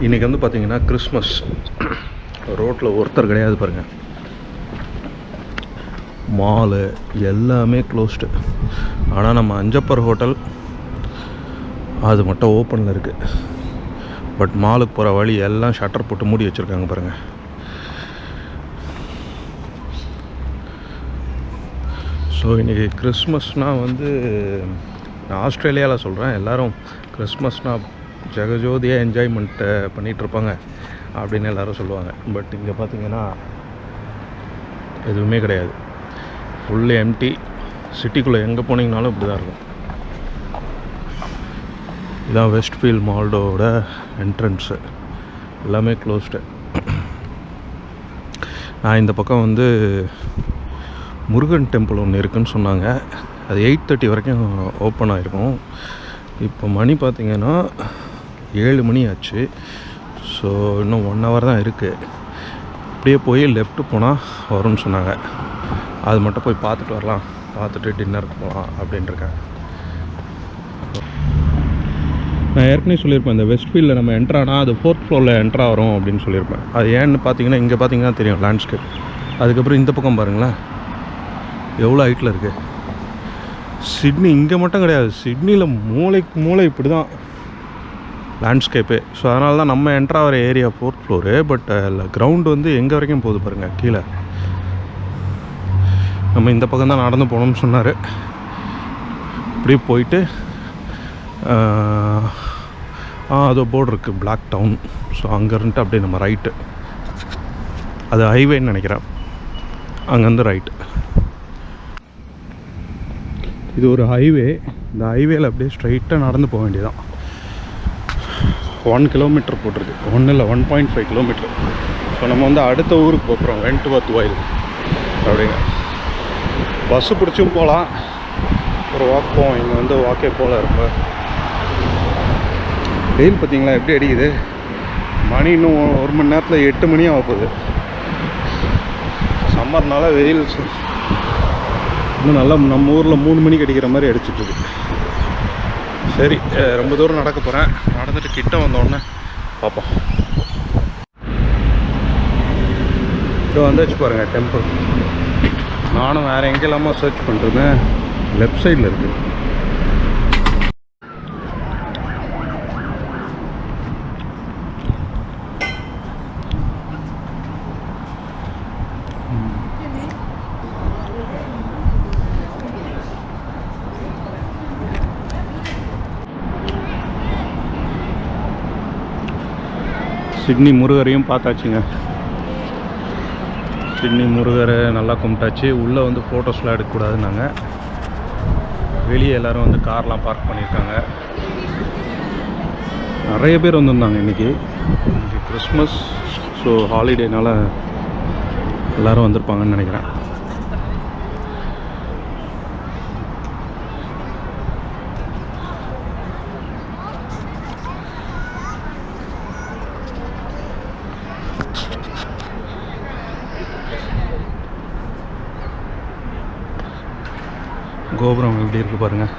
இன்றைக்கி வந்து பார்த்திங்கன்னா கிறிஸ்மஸ். ரோட்டில் ஒருத்தர் கிடையாது பாருங்கள். மாலு எல்லாமே க்ளோஸ்டு. ஆனால் நம்ம அஞ்சப்பர் ஹோட்டல் அது மட்டும் ஓப்பனில் இருக்குது. பட் மாலுக்கு போகிற வழி எல்லாம் ஷட்டர் போட்டு மூடி வச்சுருக்காங்க பாருங்கள். ஸோ இன்றைக்கி கிறிஸ்மஸ்னால் வந்து நான் ஆஸ்திரேலியாவில் சொல்கிறேன், எல்லோரும் கிறிஸ்மஸ்னால் ஜெகஜோதியாக என்ஜாய்மெண்ட்டை பண்ணிகிட்ருப்பாங்க அப்படின்னு எல்லோரும் சொல்லுவாங்க. பட் இங்கே பார்த்திங்கன்னா எதுவுமே கிடையாது, ஃபுல்லி எம்டி. சிட்டிக்குள்ளே எங்கே போனீங்கனாலும் இப்படி தான் இருக்கும். இதான் வெஸ்ட்ஃபீல்ட் மால்டோட என்ட்ரன்ஸு, எல்லாமே க்ளோஸ்டு. நான் இந்த பக்கம் வந்து முருகன் டெம்பிள் ஒன்று இருக்குதுன்னு சொன்னாங்க. அது 8:30 வரைக்கும் ஓப்பன் ஆகிருக்கும். இப்போ மணி பார்த்திங்கன்னா 7 மணி ஆச்சு. ஸோ இன்னும் 1 hour தான் இருக்குது. அப்படியே போய் லெஃப்ட்டு போனால் வரும்னு சொன்னாங்க. அது மட்டும் போய் பார்த்துட்டு வரலாம், பார்த்துட்டு டின்னருக்கு போகலாம் அப்படின்ட்டுருக்கேன். நான் ஏற்கனவே சொல்லியிருப்பேன், இந்த வெஸ்ட்ஃபீல்டில் நம்ம என்ட்ரானால் அது 4th floor என்ட்ரா வரும் அப்படின்னு சொல்லியிருப்பேன். அது ஏன்னு பார்த்தீங்கன்னா இங்கே பார்த்தீங்கன்னா தெரியும் லேண்ட்ஸ்கேப். அதுக்கப்புறம் இந்த பக்கம் பாருங்களேன் எவ்வளோ ஹைட்டில் இருக்குது. சிட்னி இங்கே மட்டும் கிடையாது, சிட்னியில் மூளைக்கு மூளை இப்படி தான் லேண்ட்ஸ்கேப்பு. ஸோ அதனால தான் நம்ம என்ட்ரா வர area 4th floor. But ground வந்து எங்கே வரைக்கும் போகுது பாருங்கள் கீழே. நம்ம இந்த பக்கம் தான் நடந்து போகணும்னு சொன்னார். இப்படியே போயிட்டு அது போர்டு இருக்குது பிளாக் டவுன். ஸோ அங்கே இருந்துட்டு அப்படியே நம்ம ரைட்டு, அது ஹைவேன்னு நினைக்கிறேன், அங்கேருந்து ரைட்டு. இது ஒரு ஹைவே. இந்த ஹைவேயில் அப்படியே ஸ்ட்ரைட்டாக நடந்து போக வேண்டியதான். 1 kilometer போட்டிருக்கு, 1 இல்லை 1.5 kilometer. ஸோ நம்ம வந்து அடுத்த ஊருக்கு போகிறோம், வென்ட்வர்த் வைல் அப்படிங்க. பஸ்ஸு பிடிச்சும் போகலாம், ஒரு வாக் போவோம். இங்கே வந்து வாக்கே போகல. ரொம்ப வெயில் பார்த்திங்களா எப்படி அடிக்குது. மணி இன்னும் 1 மணி நேரத்தில் 8 மணி ஆக போகுது. சம்மர்னால வெயில் இன்னும் நல்லா நம்ம ஊரில் 3 மணிக்கு அடிக்கிற மாதிரி அடிச்சிட்ருக்கு. சரி, ரொம்ப தூரம் நடக்க போகிறேன். நடந்துட்டு கிட்ட வந்தோடனே பார்ப்போம். இப்போ வந்தாச்சு பாருங்கள் டெம்பிள். நானும் வேறு எங்கே இல்லாமல் சர்ச் பண்ணுறேன். லெஃப்ட் சைடில் இருக்குது. சிட்னி முருகரையும் பார்த்தாச்சுங்க. சிட்னி முருகரை நல்லா கும்பிட்டாச்சு. உள்ளே வந்து ஃபோட்டோஸ்லாம் எடுக்கக்கூடாதுன்னாங்க. வெளியே எல்லோரும் வந்து கார்லாம் பார்க் பண்ணியிருக்காங்க. நிறைய பேர் வந்திருந்தாங்க இன்றைக்கி கிறிஸ்மஸ். ஸோ ஹாலிடேனால் எல்லோரும் வந்திருப்பாங்கன்னு நினைக்கிறேன். கோபுரம் எப்படி இருக்குது பாருங்கள்.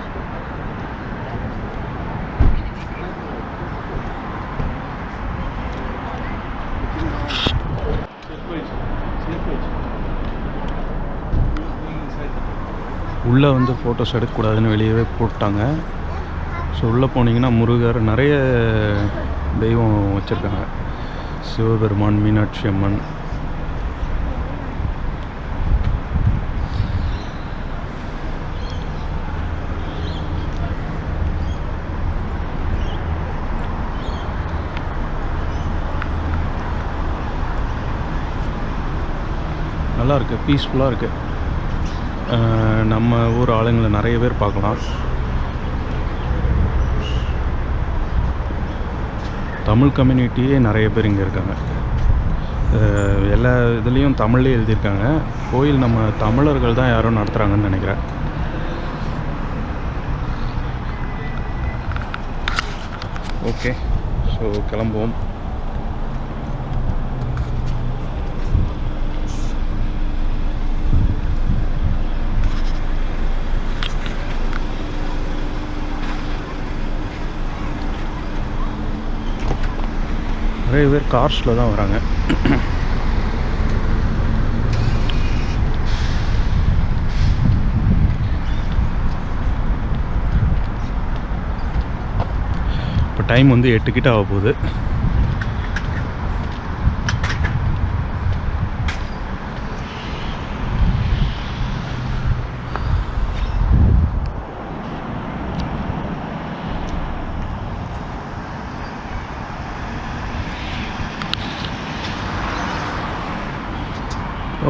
உள்ளே வந்து ஃபோட்டோஸ் எடுக்கக்கூடாதுன்னு வெளியவே போட்டாங்க. ஸோ உள்ளே போனீங்கன்னா முருகர், நிறைய தெய்வம் வச்சுருக்காங்க. சிவபெருமான், மீனாட்சி அம்மன். நல்லா இருக்குது, பீஸ்ஃபுல்லாக இருக்குது. நம்ம ஊர் ஆளுங்களை நிறைய பேர் பார்க்கலாம். தமிழ் கம்யூனிட்டியே நிறைய பேர் இங்கே இருக்காங்க. எல்லா இதுலேயும் தமிழ்லேயே எழுதியிருக்காங்க. கோயில் நம்ம தமிழர்கள் தான் யாரும் நடத்துகிறாங்கன்னு நினைக்கிறேன். ஓகே, ஸோ கிளம்புவோம். நிறைய பேர் கார்ஸில் தான் வராங்க. இப்போ டைம் வந்து 8 கிட்ட ஆக போகுது.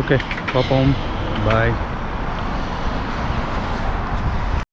ஓகே பார்ப்போம். பாய்.